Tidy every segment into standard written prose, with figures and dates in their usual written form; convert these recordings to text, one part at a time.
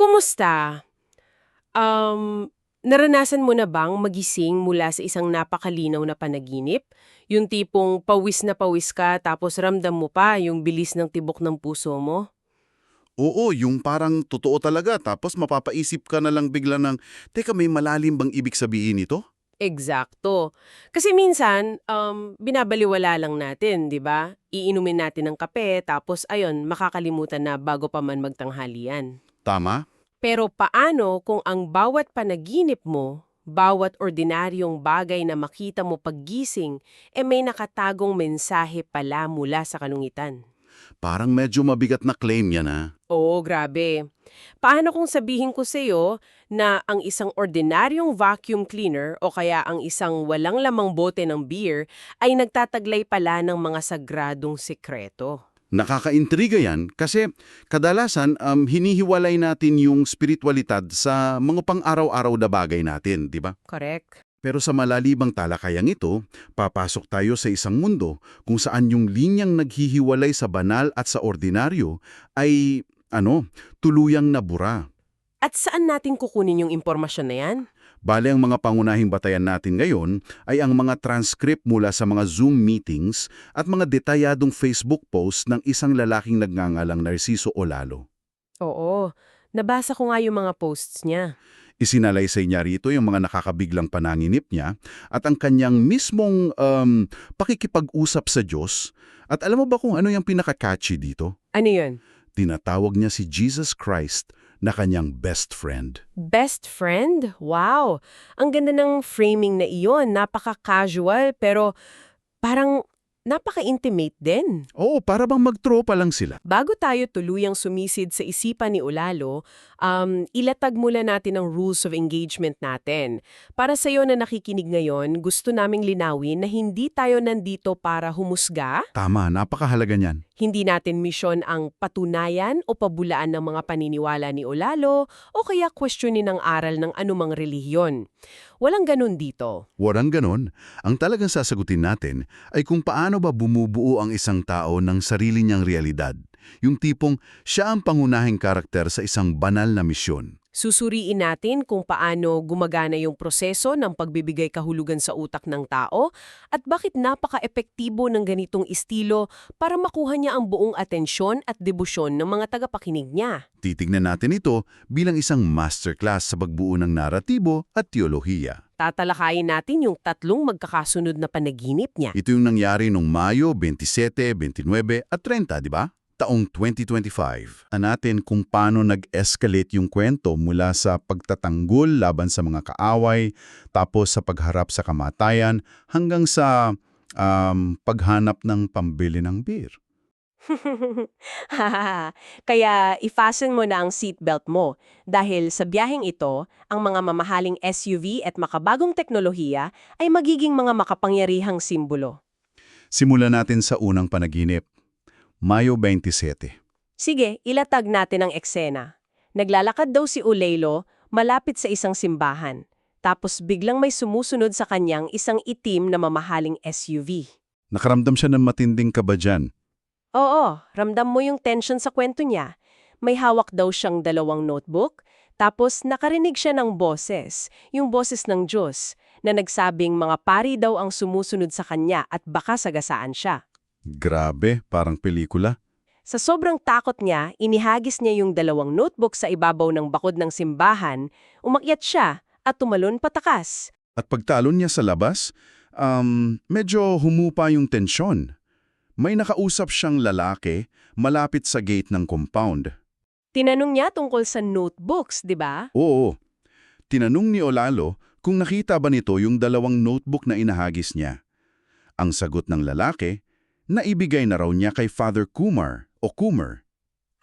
Kumusta? Naranasan mo na bang magising mula sa isang napakalinaw na panaginip? Yung tipong pawis na pawis ka tapos ramdam mo pa yung bilis ng tibok ng puso mo? Oo, yung parang totoo talaga tapos mapapaisip ka na lang bigla ng, teka may malalim bang ibig sabihin ito? Eksakto. Kasi minsan, binabaliwala lang natin, di ba? Iinumin natin ng kape tapos ayun, makakalimutan na bago pa man magtanghalian. Tama? Pero paano kung ang bawat panaginip mo, bawat ordinaryong bagay na makita mo paggising, may nakatagong mensahe pala mula sa kalungitan? Parang medyo mabigat na claim yan ha. Oo, grabe. Paano kung sabihin ko sa'yo na ang isang ordinaryong vacuum cleaner o kaya ang isang walang lamang bote ng beer ay nagtataglay pala ng mga sagradong sekreto? Nakakaintriga yan kasi kadalasan hinihiwalay natin yung spiritualidad sa mga pang-araw-araw na bagay natin, di ba? Correct? Pero sa malalibang talakayang ito, papasok tayo sa isang mundo kung saan yung linyang naghihiwalay sa banal at sa ordinaryo ay, tuluyang nabura. At saan natin kukunin yung impormasyon na yan? Bale ang mga pangunahing batayan natin ngayon ay ang mga transcript mula sa mga Zoom meetings at mga detayadong Facebook post ng isang lalaking nagngangalang Narciso Olalo. Oo, nabasa ko nga yung mga posts niya. Isinalaysay niya rito yung mga nakakabiglang pananginip niya at ang kanyang mismong pakikipag-usap sa Diyos. At alam mo ba kung ano yung pinaka-catchy dito? Ano yun? Tinatawag niya si Jesus Christ na kanyang best friend. Best friend? Wow! Ang ganda ng framing na iyon. Napaka-casual pero parang napaka-intimate din. Oo, para bang magtropa lang sila. Bago tayo tuluyang sumisid sa isipan ni Ulalo, ilatag muna natin ang rules of engagement natin. Para sa iyo na nakikinig ngayon, gusto naming linawin na hindi tayo nandito para humusga. Tama, napakahalaga niyan. Hindi natin misyon ang patunayan o pabulaan ng mga paniniwala ni Olalo o kaya questionin ang aral ng anumang relihiyon. Walang ganun dito. Walang ganon. Ang talagang sasagutin natin ay kung paano ba bumubuo ang isang tao ng sarili niyang realidad. Yung tipong siya ang pangunahing karakter sa isang banal na misyon. Susuriin natin kung paano gumagana yung proseso ng pagbibigay kahulugan sa utak ng tao at bakit napaka-epektibo ng ganitong estilo para makuha niya ang buong atensyon at debosyon ng mga tagapakinig niya. Titignan natin ito bilang isang masterclass sa pagbuo ng naratibo at teolohiya. Tatalakayin natin yung tatlong magkakasunod na panaginip niya. Ito yung nangyari noong Mayo 27, 29 at 30, di ba? Taong 2025. Natin kung paano nag-escalate yung kwento mula sa pagtatanggol laban sa mga kaaway, tapos sa pagharap sa kamatayan, hanggang sa paghanap ng pambili ng beer. Kaya i-fasten mo na ang seatbelt mo dahil sa biyaheng ito, ang mga mamahaling SUV at makabagong teknolohiya ay magiging mga makapangyarihang simbolo. Simulan natin sa unang panaginip. Mayo 27. Sige, ilatag natin ang eksena. Naglalakad daw si Ulelo malapit sa isang simbahan. Tapos biglang may sumusunod sa kanyang isang itim na mamahaling SUV. Nakaramdam siya ng matinding kaba dyan. Oo, ramdam mo yung tension sa kwento niya. May hawak daw siyang 2 notebook, tapos nakarinig siya ng boses, yung boses ng Diyos, na nagsabing mga pari daw ang sumusunod sa kanya at baka sagasaan siya. Grabe, parang pelikula. Sa sobrang takot niya, inihagis niya yung 2 notebook sa ibabaw ng bakod ng simbahan, umakyat siya at tumalon patakas. At pagtalon niya sa labas, medyo humupa yung tensyon. May nakausap siyang lalaki malapit sa gate ng compound. Tinanong niya tungkol sa notebooks, di ba? Oo, tinanong ni Olalo kung nakita ba nito yung 2 notebook na inahagis niya. Ang sagot ng lalaki, naibigay na raw niya kay Father Kumar o Kumar.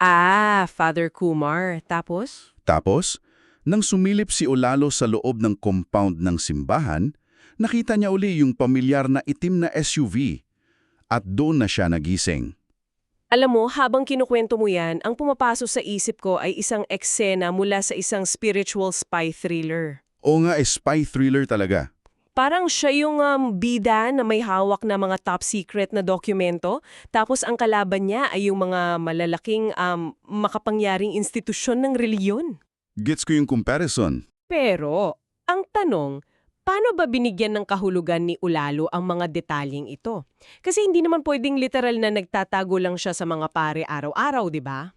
Ah, Father Kumar. Tapos? Tapos, nang sumilip si Olalo sa loob ng compound ng simbahan, nakita niya uli yung pamilyar na itim na SUV. At doon na siya nagising. Alam mo, habang kinukwento mo yan, ang pumapasok sa isip ko ay isang eksena mula sa isang spiritual spy thriller. O nga, spy thriller talaga. Parang siya yung bida na may hawak na mga top secret na dokumento, tapos ang kalaban niya ay yung mga malalaking makapangyariing institusyon ng reliyon. Gets ko yung comparison. Pero, ang tanong, paano ba binigyan ng kahulugan ni Ulalo ang mga detalyeng ito? Kasi hindi naman pwedeng literal na nagtatago lang siya sa mga pare araw-araw, di ba?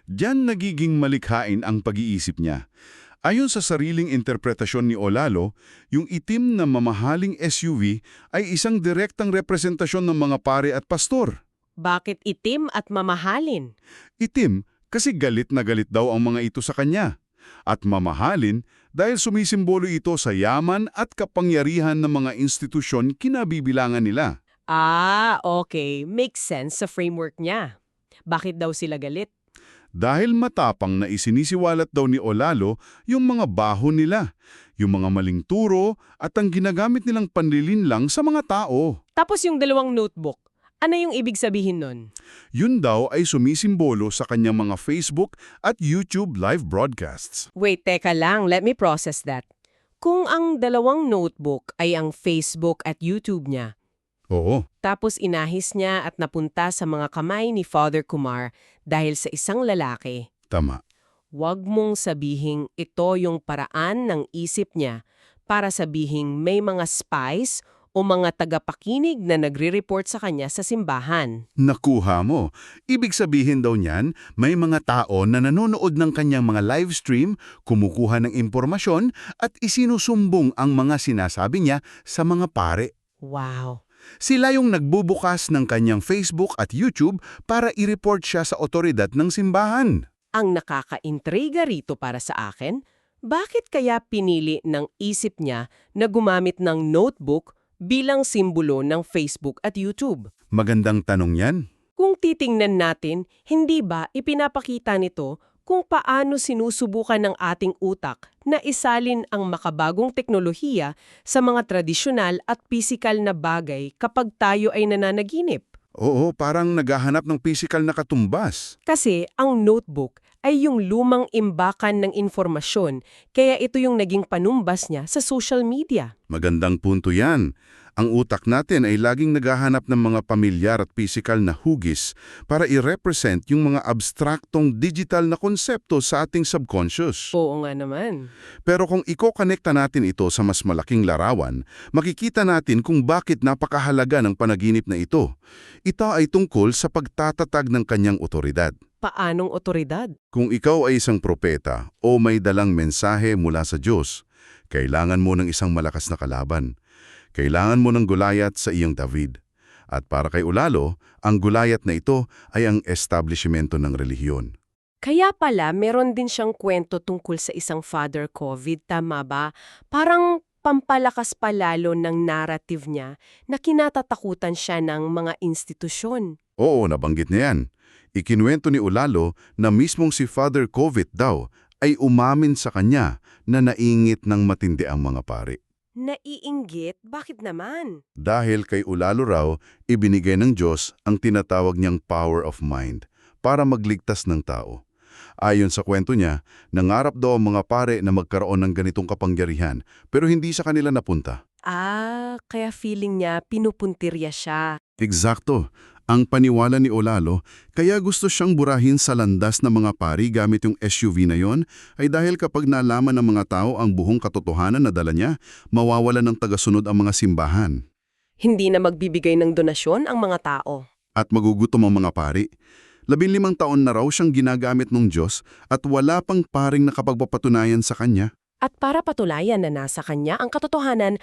Diyan nagiging malikhain ang pag-iisip niya. Ayon sa sariling interpretasyon ni Olalo, yung itim na mamahaling SUV ay isang direktang representasyon ng mga pare at pastor. Bakit itim at mamahalin? Itim kasi galit na galit daw ang mga ito sa kanya. At mamahalin dahil sumisimbolo ito sa yaman at kapangyarihan ng mga institusyon kinabibilangan nila. Ah, okay. Makes sense sa framework niya. Bakit daw sila galit? Dahil matapang na isinisiwalat daw ni Olalo yung mga baho nila, yung mga maling turo at ang ginagamit nilang panlilinlang sa mga tao. Tapos yung dalawang notebook, ano yung ibig sabihin nun? Yun daw ay sumisimbolo sa kanyang mga Facebook at YouTube live broadcasts. Wait, teka lang. Let me process that. Kung ang dalawang notebook ay ang Facebook at YouTube niya, Oo, tapos inahis niya at napunta sa mga kamay ni Father Kumar dahil sa isang lalaki, tama. huwag mong sabihing ito yung paraan ng isip niya para sabihing may mga spies o mga tagapakinig na nagre-report sa kanya sa simbahan. Nakuha mo. Ibig sabihin daw niyan, may mga tao na nanonood ng kanyang mga live stream, kumukuha ng impormasyon at isinusumbong ang mga sinasabi niya sa mga pare. Wow! Sila yung nagbubukas ng kanyang Facebook at YouTube para i-report siya sa otoridad ng simbahan. Ang nakaka-intriga rito para sa akin, bakit kaya pinili ng isip niya na gumamit ng notebook bilang simbolo ng Facebook at YouTube? Magandang tanong yan. Kung titingnan natin, hindi ba ipinapakita nito kung paano sinusubukan ng ating utak na isalin ang makabagong teknolohiya sa mga tradisyonal at pisikal na bagay kapag tayo ay nananaginip? Oo, parang naghahanap ng physical na katumbas. Kasi ang notebook ay yung lumang imbakan ng informasyon, kaya ito yung naging panumbas niya sa social media. Magandang punto yan. Ang utak natin ay laging naghahanap ng mga pamilyar at physical na hugis para i-represent yung mga abstraktong digital na konsepto sa ating subconscious. Oo nga naman. Pero kung iko-konekta natin ito sa mas malaking larawan, makikita natin kung bakit napakahalaga ng panaginip na ito. Ito ay tungkol sa pagtatatag ng kanyang otoridad. Paanong otoridad? Kung ikaw ay isang propeta o may dalang mensahe mula sa Diyos, kailangan mo ng isang malakas na kalaban. Kailangan mo ng Goliath sa iyong David. At para kay Ulalo, ang Goliath na ito ay ang establishmento ng relihiyon. Kaya pala, meron din siyang kwento tungkol sa isang Father COVID, tama ba? Parang pampalakas palalo ng narrative niya na kinatatakutan siya ng mga institusyon. Oo, nabanggit niya yan. Ikinuwento ni Ulalo na mismong si Father COVID daw ay umamin sa kanya na naingit ng matindi ang mga pari. Naiinggit? Bakit naman? Dahil kay Ulalo raw, ibinigay ng Diyos ang tinatawag niyang power of mind para magligtas ng tao. Ayon sa kwento niya, nangarap daw ang mga pare na magkaroon ng ganitong kapangyarihan pero hindi sa kanila napunta. Ah, kaya feeling niya pinupuntirya siya. Eksakto. Ang paniwala ni Olalo, kaya gusto siyang burahin sa landas ng mga pari gamit yung SUV na yon, ay dahil kapag nalaman ng mga tao ang buong katotohanan na dala niya, mawawalan ng tagasunod ang mga simbahan. Hindi na magbibigay ng donasyon ang mga tao. At magugutom ang mga pari. 15 taon na raw siyang ginagamit ng Diyos at wala pang paring nakapagpapatunayan sa kanya. At para patulayan na nasa kanya ang katotohanan,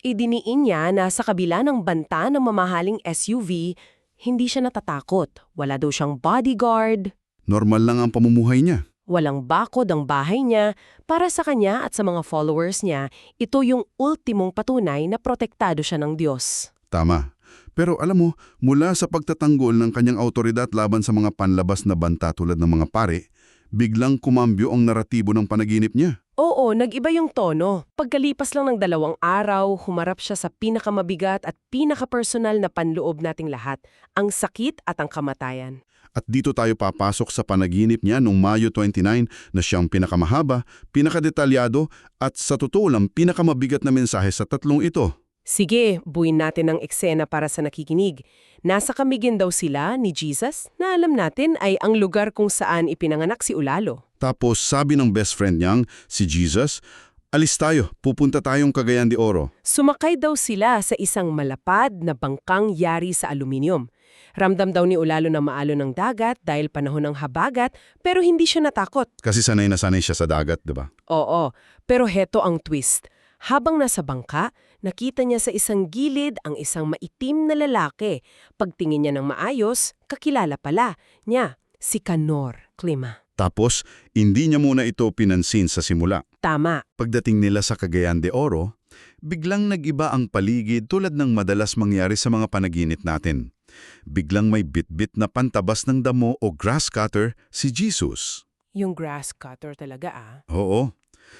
idiniin niya na sa kabila ng banta ng mamahaling SUV, hindi siya natatakot. Wala daw siyang bodyguard. Normal lang ang pamumuhay niya. Walang bakod ang bahay niya. Para sa kanya at sa mga followers niya, ito yung ultimong patunay na protektado siya ng Diyos. Tama. Pero alam mo, mula sa pagtatanggol ng kanyang autoridad laban sa mga panlabas na banta tulad ng mga pare, biglang kumambyo ang naratibo ng panaginip niya. Oo, nag-iba yung tono. Pagkalipas lang ng 2 araw, humarap siya sa pinakamabigat at pinakapersonal na panloob nating lahat, ang sakit at ang kamatayan. At dito tayo papasok sa panaginip niya noong Mayo 29 na siyang pinakamahaba, pinakadetalyado at sa totoo lang pinakamabigat na mensahe sa tatlong ito. Sige, buuin natin ang eksena para sa nakikinig. Nasa Camiguin daw sila ni Jesus na alam natin ay ang lugar kung saan ipinanganak si Ulalo. Tapos sabi ng best friend niyang, si Jesus, alis tayo, pupunta tayong Cagayan de Oro. Sumakay daw sila sa isang malapad na bangkang yari sa aluminium. Ramdam daw ni Olalo na maalon ng dagat dahil panahon ng habagat, pero hindi siya natakot. Kasi sanay na sanay siya sa dagat, di ba? Oo, pero heto ang twist. Habang nasa bangka, nakita niya sa isang gilid ang isang maitim na lalaki. Pagtingin niya ng maayos, kakilala pala niya, si Canor, Klima. Tapos, hindi niya muna ito pinansin sa simula. Tama. Pagdating nila sa Cagayan de Oro, biglang nag-iba ang paligid tulad ng madalas mangyari sa mga panaginip natin. Biglang may bit-bit na pantabas ng damo o grass cutter si Jesus. Yung grass cutter talaga Oo.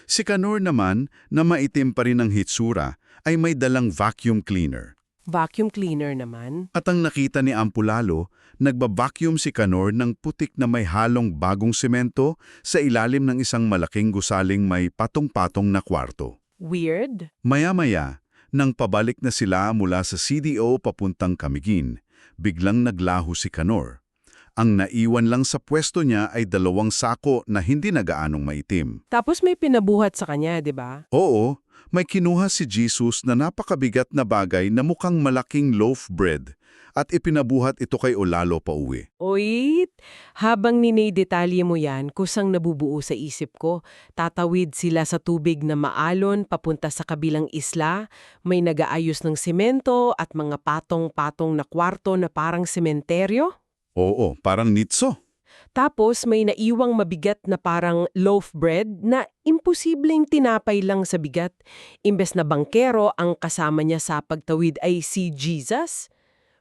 Si Canor naman, na maitim pa rin ang hitsura, ay may dalang vacuum cleaner. Vacuum cleaner naman. At ang nakita ni Ampulalo, nagba-vacuum si Canor ng putik na may halong bagong semento sa ilalim ng isang malaking gusaling may patong-patong na kwarto. Weird. Maya-maya, nang pabalik na sila mula sa CDO papuntang Camiguin, biglang naglaho si Canor. Ang naiwan lang sa pwesto niya ay 2 sako na hindi na gaanong maitim. Tapos may pinabuhat sa kanya, di ba? Oo, may kinuha si Jesus na napakabigat na bagay na mukhang malaking loaf bread at ipinabuhat ito kay Olalo pauwi. Wait, habang ninedetalye mo yan, kusang nabubuo sa isip ko. Tatawid sila sa tubig na maalon papunta sa kabilang isla, may nagaayos ng semento at mga patong-patong na kwarto na parang sementeryo. Oo, parang nitso. Tapos may naiwang mabigat na parang loaf bread na imposibleng tinapay lang sa bigat. Imbes na bangkero ang kasama niya sa pagtawid ay si Jesus.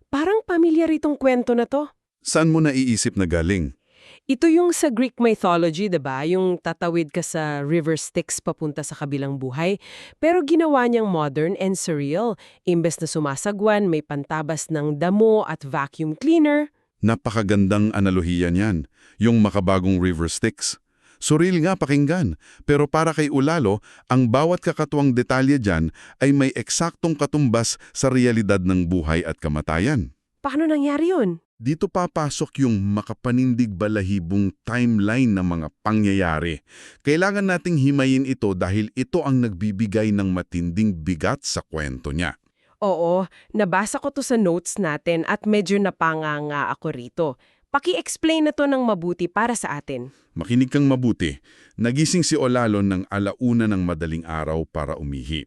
Parang pamilyar itong kwento na to. Saan mo naiisip na galing? Ito yung sa Greek mythology, 'di ba? Yung tatawid ka sa river Styx papunta sa kabilang buhay, pero ginawa niyang modern and surreal. Imbes na sumasagwan, may pantabas ng damo at vacuum cleaner. Napakagandang analohiya niyan, yung makabagong river Styx. Surreal nga pakinggan, pero para kay Olalo, ang bawat kakatuwang detalye dyan ay may eksaktong katumbas sa realidad ng buhay at kamatayan. Paano nangyari yun? Dito papasok yung makapanindig balahibong timeline ng mga pangyayari. Kailangan nating himayin ito dahil ito ang nagbibigay ng matinding bigat sa kwento niya. Oo, nabasa ko to sa notes natin at medyo napanganga ako rito. Paki-explain na to ng mabuti para sa atin. Makinig kang mabuti. Nagising si Olalo ng 1:00 ng madaling araw para umihi.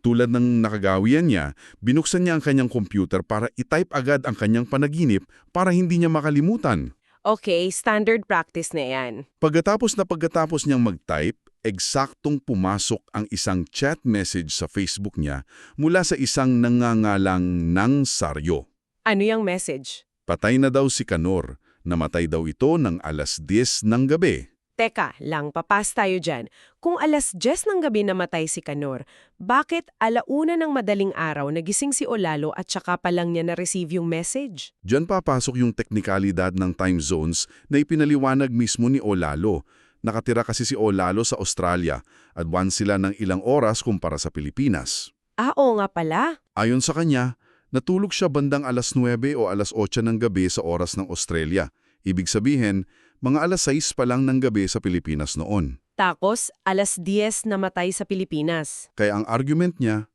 Tulad ng nakagawian niya, binuksan niya ang kanyang computer para i-type agad ang kanyang panaginip para hindi niya makalimutan. Okay, standard practice na yan. Pagkatapos niyang mag-type, eksaktong pumasok ang isang chat message sa Facebook niya mula sa isang nangangalang Nang Saryo. Ano yung message? Patay na daw si Canor. Namatay daw ito ng 10:00 ng gabi. Teka, lang papas tayo dyan. Kung 10:00 ng gabi namatay si Canor, bakit 1:00 ng madaling araw nagising si Olalo at saka pa lang niya na-receive yung message? Diyan papasok yung teknikalidad ng time zones na ipinaliwanag mismo ni Olalo. Nakatira kasi si Olalo sa Australia, advance sila ng ilang oras kumpara sa Pilipinas. Oo nga pala. Ayon sa kanya, natulog siya bandang 9:00 o 8:00 ng gabi sa oras ng Australia. Ibig sabihin, mga 6:00 pa lang ng gabi sa Pilipinas noon. Tapos, 10:00 namatay sa Pilipinas. Kaya ang argument niya,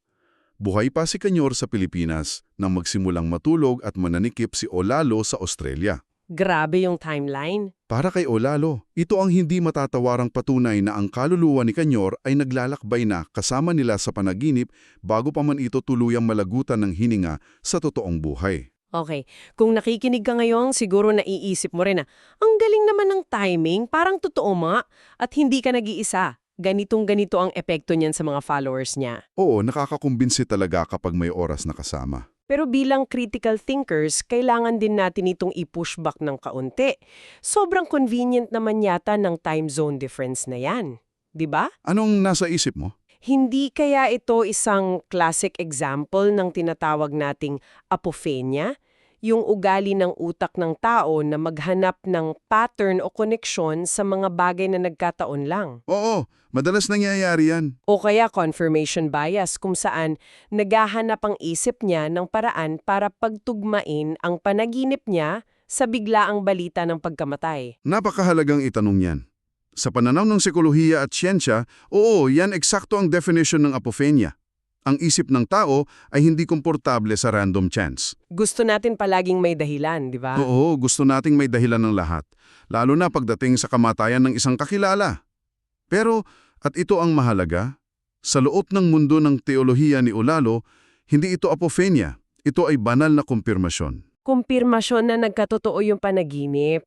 buhay pa si Canor sa Pilipinas nang magsimulang matulog at mananikip si Olalo sa Australia. Grabe yung timeline. Para kay Olalo, ito ang hindi matatawarang patunay na ang kaluluwa ni Canor ay naglalakbay na kasama nila sa panaginip bago pa man ito tuluyang malagutan ng hininga sa totoong buhay. Okay, kung nakikinig ka ngayon, siguro naiisip mo rin na, ang galing naman ng timing, parang totoo nga, at hindi ka nag-iisa. Ganitong-ganito ang epekto niyan sa mga followers niya. Oo, nakakakumbinsi talaga kapag may oras na kasama. Pero bilang critical thinkers, kailangan din natin itong i-push back ng kaunti. Sobrang convenient naman yata ng time zone difference na yan. 'Di ba? Anong nasa isip mo? Hindi kaya ito isang classic example ng tinatawag nating apophenia? Yung ugali ng utak ng tao na maghanap ng pattern o koneksyon sa mga bagay na nagkataon lang. Oo, madalas nangyayari yan. O kaya confirmation bias kung saan naghahanap ang isip niya ng paraan para pagtugmain ang panaginip niya sa biglaang balita ng pagkamatay. Napakahalagang itanong yan. Sa pananaw ng psikolohiya at siyensya, oo, yan eksakto ang definition ng apophenia. Ang isip ng tao ay hindi komportable sa random chance. Gusto natin palaging may dahilan, di ba? Oo, gusto nating may dahilan ng lahat, lalo na pagdating sa kamatayan ng isang kakilala. Pero, at ito ang mahalaga, sa loob ng mundo ng teolohiya ni Olalo, hindi ito apophenia, ito ay banal na kumpirmasyon. Kumpirmasyon na nagkatotoo yung panaginip.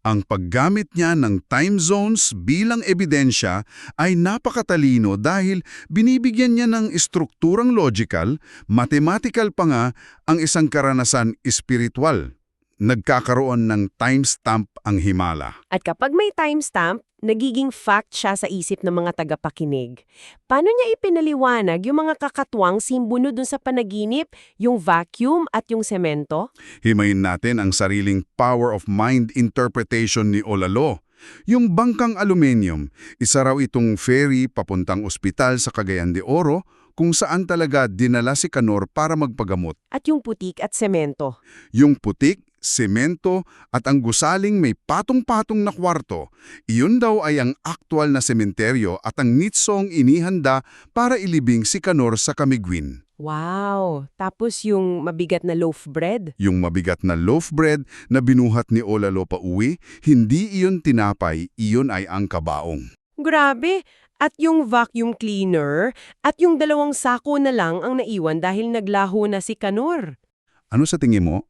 Ang paggamit niya ng time zones bilang ebidensya ay napakatalino dahil binibigyan niya ng estrukturang logical, mathematical pa nga ang isang karanasan espiritual. Nagkakaroon ng timestamp ang himala. At kapag may timestamp, nagiging fact siya sa isip ng mga tagapakinig. Paano niya ipinaliwanag yung mga kakatwang simbolo dun sa panaginip, yung vacuum at yung semento? Himayin natin ang sariling power of mind interpretation ni Olalo. Yung bangkang aluminium, isa raw itong ferry papuntang ospital sa Cagayan de Oro kung saan talaga dinala si Canor para magpagamot. At yung putik at semento. Yung putik, semento at ang gusaling may patong-patong na kwarto, iyon daw ay ang aktwal na sementeryo at ang nitsong inihanda para ilibing si Canor sa Camiguin. Wow! Tapos yung mabigat na loaf bread? Yung mabigat na loaf bread na binuhat ni Olalo pa uwi, hindi iyon tinapay, iyon ay ang kabaong. Grabe! At yung vacuum cleaner at yung 2 sako na lang ang naiwan dahil naglaho na si Canor. Ano sa tingin mo?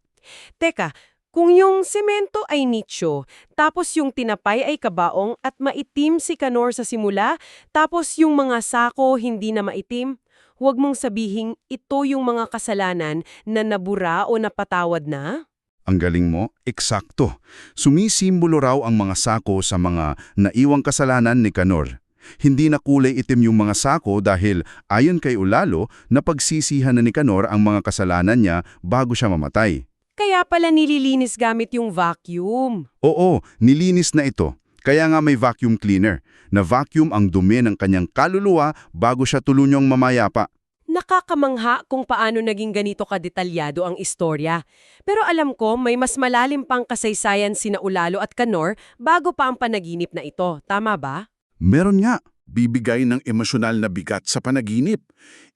Teka, kung yung semento ay nicho, tapos yung tinapay ay kabaong at maitim si Canor sa simula, tapos yung mga sako hindi na maitim, huwag mong sabihing ito yung mga kasalanan na nabura o napatawad na? Ang galing mo, eksakto. Sumisimbolo raw ang mga sako sa mga naiwang kasalanan ni Canor. Hindi na kulay itim yung mga sako dahil ayon kay Olalo, napagsisihan na ni Canor ang mga kasalanan niya bago siya mamatay. Kaya pala nililinis gamit yung vacuum. Oo, nilinis na ito. Kaya nga may vacuum cleaner, na vacuum ang dumi ng kanyang kaluluwa bago siya tulunyang mamayapa. Nakakamangha kung paano naging ganito kadetalyado ang istorya. Pero alam ko may mas malalim pang kasaysayan sina Olalo at Canor bago pa ang panaginip na ito. Tama ba? Meron nga, bibigay ng emosyonal na bigat sa panaginip.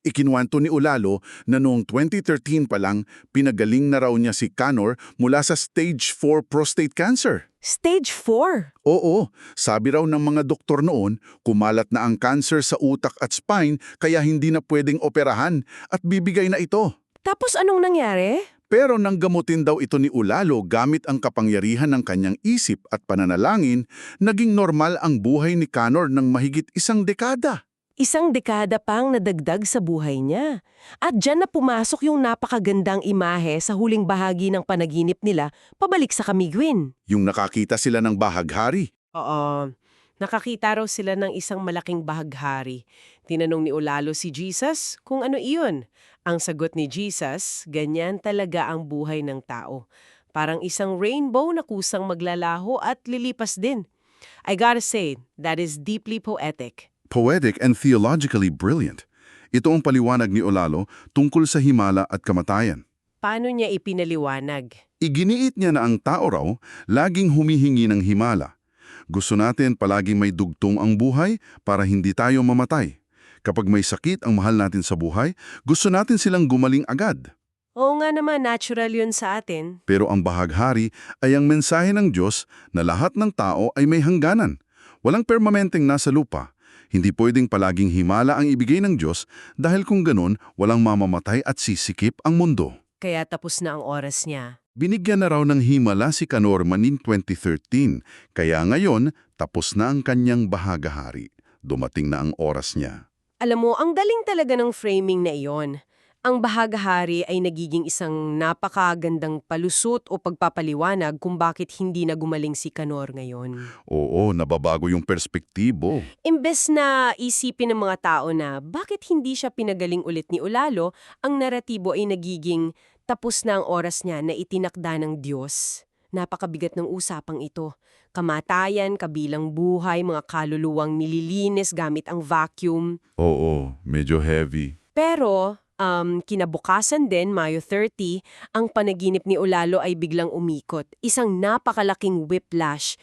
Ikinuwento ni Olalo na noong 2013 pa lang, pinagaling na raw niya si Canor mula sa stage 4 prostate cancer. Stage 4? Oo, sabi raw ng mga doktor noon, kumalat na ang cancer sa utak at spine kaya hindi na pwedeng operahan at bibigay na ito. Tapos anong nangyari? Pero nang gamutin daw ito ni Olalo gamit ang kapangyarihan ng kanyang isip at pananalangin, naging normal ang buhay ni Canor ng mahigit 1 dekada. 1 dekada pang nadagdag sa buhay niya. At dyan na pumasok yung napakagandang imahe sa huling bahagi ng panaginip nila pabalik sa Camiguin. Yung nakakita sila ng bahaghari. Oo, nakakita raw sila ng isang malaking bahaghari. Tinanong ni Olalo si Jesus kung ano iyon. Ang sagot ni Jesus, ganyan talaga ang buhay ng tao. Parang isang rainbow na kusang maglalaho at lilipas din. I gotta say, that is deeply poetic. Poetic and theologically brilliant. Ito ang paliwanag ni Olalo tungkol sa himala at kamatayan. Paano niya ipinaliwanag? Iginiit niya na ang tao raw laging humihingi ng himala. Gusto natin palaging may dugtong ang buhay para hindi tayo mamatay. Kapag may sakit ang mahal natin sa buhay, gusto natin silang gumaling agad. Oo nga naman, natural yun sa atin. Pero ang bahaghari ay ang mensahe ng Diyos na lahat ng tao ay may hangganan. Walang permanenteng nasa lupa. Hindi pwedeng palaging himala ang ibigay ng Diyos dahil kung ganun, walang mamamatay at sisikip ang mundo. Kaya tapos na ang oras niya. Binigyan na raw ng himala si Canor manin 2013, kaya ngayon tapos na ang kanyang bahaghari. Dumating na ang oras niya. Alam mo, ang galing talaga ng framing na iyon. Ang bahaghari ay nagiging isang napakagandang palusot o pagpapaliwanag kung bakit hindi na gumaling si Canor ngayon. Oo, nababago yung perspektibo. Imbes na isipin ng mga tao na bakit hindi siya pinagaling ulit ni Olalo, ang naratibo ay nagiging tapos na ang oras niya na itinakda ng Diyos. Napakabigat ng usapang ito. Kamatayan, kabilang buhay, mga kaluluwang nililinis gamit ang vacuum. Oo, medyo heavy. Pero, kinabukasan din, Mayo 30, ang panaginip ni Olalo ay biglang umikot. Isang napakalaking whiplash.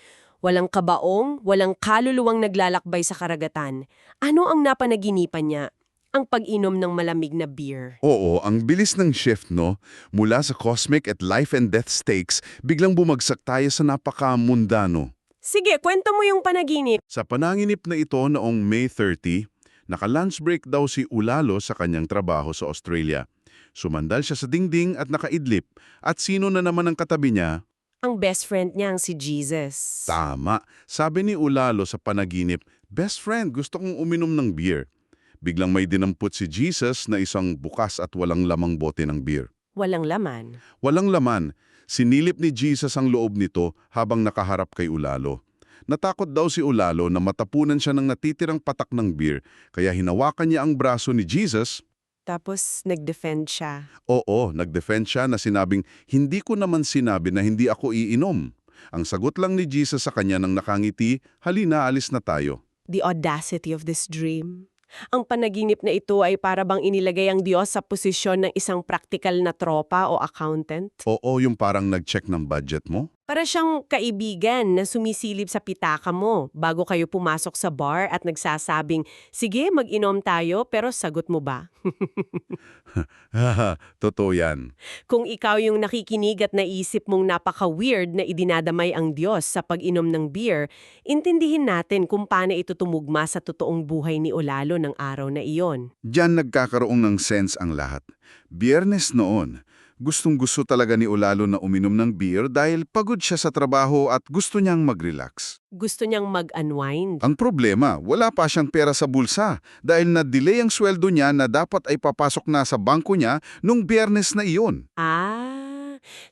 Walang kabaong, walang kaluluwang naglalakbay sa karagatan. Ano ang napanaginipan niya? Ang pag-inom ng malamig na beer. Oo, ang bilis ng shift, no? Mula sa cosmic at life and death stakes, biglang bumagsak tayo sa napakamundano. Sige, kwento mo yung panaginip. Sa pananginip na ito noong May 30, naka-lunch break daw si Ulalo sa kanyang trabaho sa Australia. Sumandal siya sa dingding at nakaidlip. At sino na naman ang katabi niya? Ang best friend niya ang si Jesus. Tama. Sabi ni Ulalo sa panaginip, "Best friend, gusto kong uminom ng beer." Biglang may dinampot si Jesus na isang bukas at walang lamang bote ng beer. Walang laman. Walang laman. Sinilip ni Jesus ang loob nito habang nakaharap kay Ulalo. Natakot daw si Ulalo na matapunan siya ng natitirang patak ng beer, kaya hinawakan niya ang braso ni Jesus. Tapos nag-defend siya. Oo, nag-defend siya na sinabing, "Hindi ko naman sinabi na hindi ako iinom." Ang sagot lang ni Jesus sa kanya nang nakangiti, "Halina, alis na tayo." The audacity of this dream. Ang panaginip na ito ay para bang inilagay ang Diyos sa posisyon ng isang practical na tropa o accountant? Oo, yung parang nag-check ng budget mo. Para siyang kaibigan na sumisilip sa pitaka mo bago kayo pumasok sa bar at nagsasabing, "Sige, mag-inom tayo, pero sagot mo ba?" Haha, totoo yan. Kung ikaw yung nakikinig at naisip mong napaka-weird na idinadamay ang Diyos sa pag-inom ng beer, intindihin natin kung paano ito tumugma sa totoong buhay ni Olalo ng araw na iyon. Diyan nagkakaroon ng sense ang lahat. Biyernes noon, gustong-gusto talaga ni Ulalo na uminom ng beer dahil pagod siya sa trabaho at gusto niyang mag-relax. Gusto niyang mag-unwind. Ang problema, wala pa siyang pera sa bulsa dahil na-delay ang sweldo niya na dapat ay papasok na sa bangko niya nung Biyernes na iyon.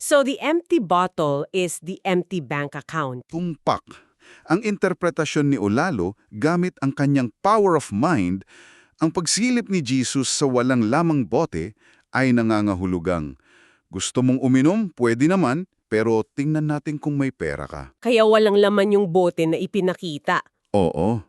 So the empty bottle is the empty bank account. Tumpak. Ang interpretasyon ni Ulalo gamit ang kanyang power of mind, ang pagsilip ni Jesus sa walang lamang bote ay nangangahulugang, "Gusto mong uminom? Pwede naman, pero tingnan natin kung may pera ka." Kaya walang laman yung bote na ipinakita. Oo.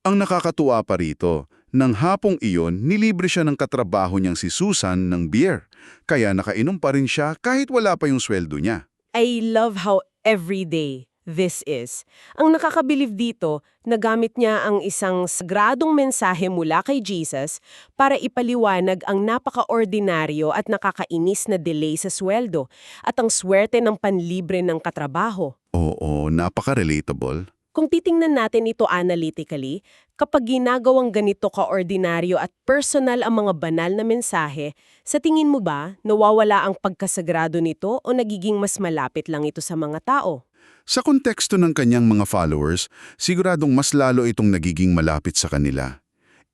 Ang nakakatuwa pa rito, nang hapong iyon, nilibre siya ng katrabaho niyang si Susan ng beer. Kaya nakainom pa rin siya kahit wala pa yung sweldo niya. I love how everyday this is. Ang nakakabilib dito, nagamit niya ang isang sagradong mensahe mula kay Jesus para ipaliwanag ang napaka-ordinaryo at nakakainis na delay sa sweldo at ang swerte ng panlibre ng katrabaho. Oo, napaka-relatable. Kung titingnan natin ito analytically, kapag ginagawang ganito ka-ordinaryo at personal ang mga banal na mensahe, sa tingin mo ba nawawala ang pagkasagrado nito o nagiging mas malapit lang ito sa mga tao? Sa konteksto ng kanyang mga followers, siguradong mas lalo itong nagiging malapit sa kanila.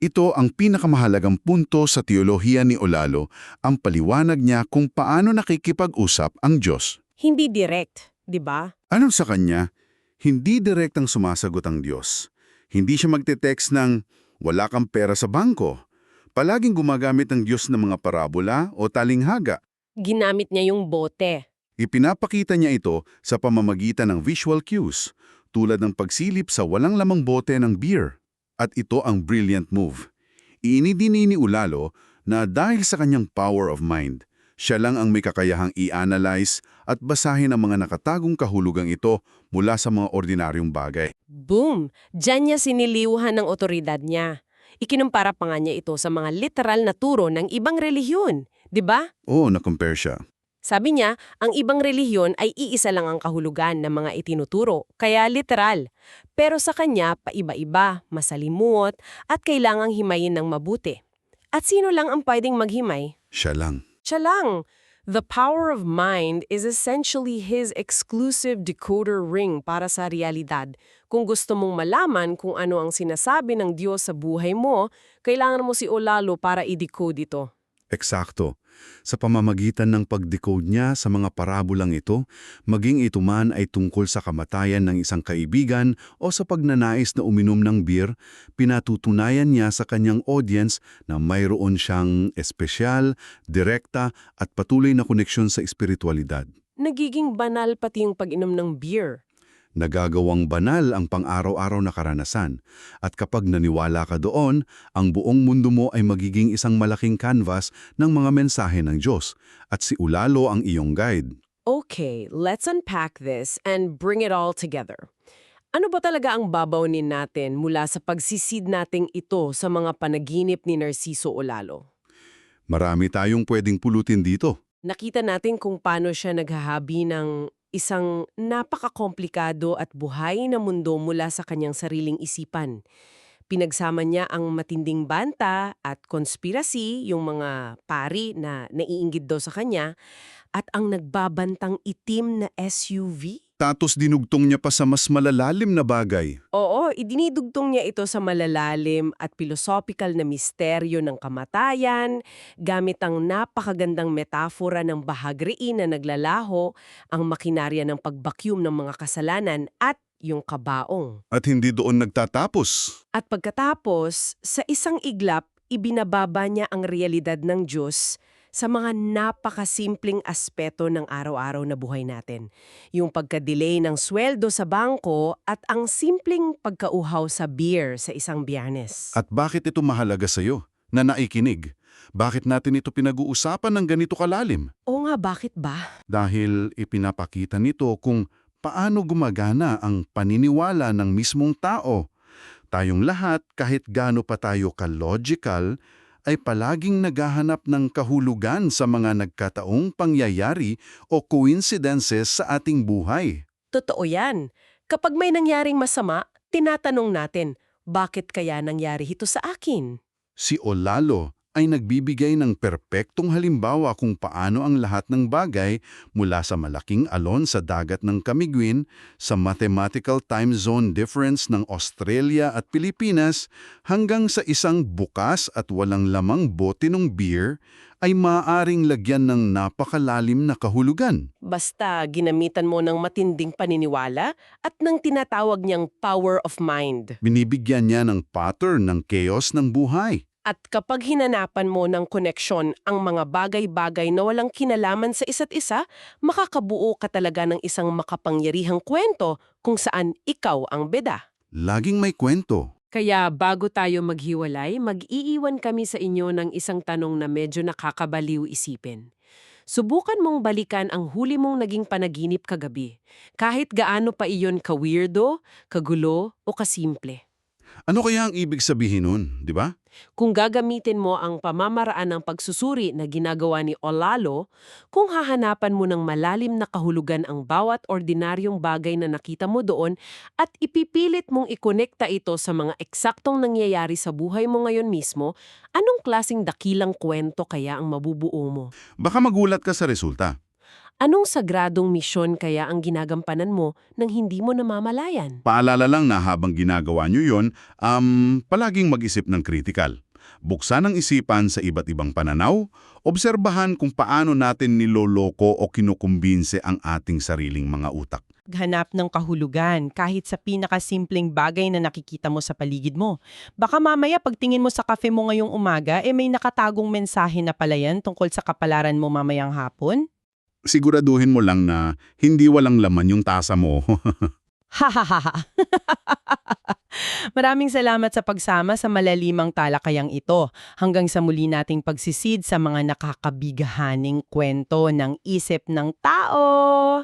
Ito ang pinakamahalagang punto sa teolohiya ni Olalo, ang paliwanag niya kung paano nakikipag-usap ang Diyos. Hindi direct, di ba? Ano sa kanya? Hindi direktang sumasagot ang Diyos. Hindi siya magte-text ng, "Wala kang pera sa bangko." Palaging gumagamit ang Diyos ng mga parabola o talinghaga. Ginamit niya yung bote. Ipinapakita niya ito sa pamamagitan ng visual cues, tulad ng pagsilip sa walang lamang bote ng beer. At ito ang brilliant move. Iinidini ni Ulalo na dahil sa kanyang power of mind, siya lang ang may kakayahang i-analyze at basahin ang mga nakatagong kahulugang ito mula sa mga ordinaryong bagay. Boom! Diyan niya siniliwhan ng otoridad niya. Ikinumpara pa nga niya ito sa mga literal na turo ng ibang relihiyon, di ba? Oo, na-compare siya. Sabi niya, ang ibang relihiyon ay iisa lang ang kahulugan ng mga itinuturo, kaya literal. Pero sa kanya, paiba-iba, masalimuot, at kailangang himayin ng mabuti. At sino lang ang pwedeng maghimay? Siya lang. Siya lang. The power of mind is essentially his exclusive decoder ring para sa realidad. Kung gusto mong malaman kung ano ang sinasabi ng Diyos sa buhay mo, kailangan mo si Olalo para i-decode ito. Eksakto. Sa pamamagitan ng pag-decode niya sa mga parabolang ito, maging ito man ay tungkol sa kamatayan ng isang kaibigan o sa pagnanais na uminom ng beer, pinatutunayan niya sa kanyang audience na mayroon siyang espesyal, direkta at patuloy na koneksyon sa espiritualidad. Nagiging banal pati yung pag-inom ng beer. Nagagawang banal ang pang-araw-araw na karanasan. At kapag naniwala ka doon, ang buong mundo mo ay magiging isang malaking canvas ng mga mensahe ng Diyos. At si Ulalo ang iyong guide. Okay, let's unpack this and bring it all together. Ano ba talaga ang babaunin natin mula sa pagsisid nating ito sa mga panaginip ni Narciso o Lalo? Marami tayong pwedeng pulutin dito. Nakita natin kung paano siya naghahabi ng isang napakakomplikado at buhay na mundo mula sa kanyang sariling isipan. Pinagsama niya ang matinding banta at konspirasi, yung mga pari na naiinggit daw sa kanya, at ang nagbabantang itim na SUV. Tapos dinugtong niya pa sa mas malalalim na bagay. Oo, idinidugtong niya ito sa malalalim at philosophical na misteryo ng kamatayan, gamit ang napakagandang metafora ng bahagriin na naglalaho, ang makinarya ng pagbakyum ng mga kasalanan at yung kabaong. At hindi doon nagtatapos. At pagkatapos, sa isang iglap, ibinababa niya ang realidad ng Diyos sa mga napakasimpleng aspeto ng araw-araw na buhay natin. Yung pagka-delay ng sweldo sa bangko at ang simpleng pagkauhaw sa beer sa isang Biyernes. At bakit ito mahalaga sa'yo na naikinig? Bakit natin ito pinag-uusapan ng ganito kalalim? Oo nga, bakit ba? Dahil ipinapakita nito kung paano gumagana ang paniniwala ng mismong tao. Tayong lahat, kahit gaano pa tayo ka-logical, ay palaging naghahanap ng kahulugan sa mga nagkataong pangyayari o coincidences sa ating buhay. Totoo yan. Kapag may nangyaring masama, tinatanong natin, bakit kaya nangyari ito sa akin? Si Olalo ay nagbibigay ng perpektong halimbawa kung paano ang lahat ng bagay mula sa malaking alon sa dagat ng Camiguin, sa mathematical time zone difference ng Australia at Pilipinas, hanggang sa isang bukas at walang lamang bote ng beer, ay maaaring lagyan ng napakalalim na kahulugan. Basta ginamitan mo ng matinding paniniwala at ng tinatawag niyang power of mind. Binibigyan niya ng pattern ng chaos ng buhay. At kapag hinanapan mo ng koneksyon ang mga bagay-bagay na walang kinalaman sa isa't isa, makakabuo ka talaga ng isang makapangyarihang kwento kung saan ikaw ang beda. Laging may kwento. Kaya bago tayo maghiwalay, mag-iiwan kami sa inyo ng isang tanong na medyo nakakabaliw isipin. Subukan mong balikan ang huli mong naging panaginip kagabi, kahit gaano pa iyon ka-weirdo, kagulo o kasimple. Ano kaya ang ibig sabihin nun, di ba? Kung gagamitin mo ang pamamaraan ng pagsusuri na ginagawa ni Olalo, kung hahanapan mo ng malalim na kahulugan ang bawat ordinaryong bagay na nakita mo doon at ipipilit mong ikonekta ito sa mga eksaktong nangyayari sa buhay mo ngayon mismo, anong klasing dakilang kwento kaya ang mabubuo mo? Baka magulat ka sa resulta. Anong sagradong misyon kaya ang ginagampanan mo nang hindi mo namamalayan? Paalala lang na habang ginagawa nyo yon, palaging mag-isip ng kritikal. Buksan ang isipan sa iba't ibang pananaw, obserbahan kung paano natin niloloko o kinukumbinse ang ating sariling mga utak. Hanap ng kahulugan kahit sa pinakasimpleng bagay na nakikita mo sa paligid mo. Baka mamaya pagtingin mo sa kafe mo ngayong umaga, may nakatagong mensahe na pala yan tungkol sa kapalaran mo mamayang hapon? Siguraduhin mo lang na hindi walang laman yung tasa mo. Hahaha. Maraming salamat sa pagsama sa malalimang talakayang ito. Hanggang sa muli nating pagsisid sa mga nakakabigahaning kwento ng isip ng tao.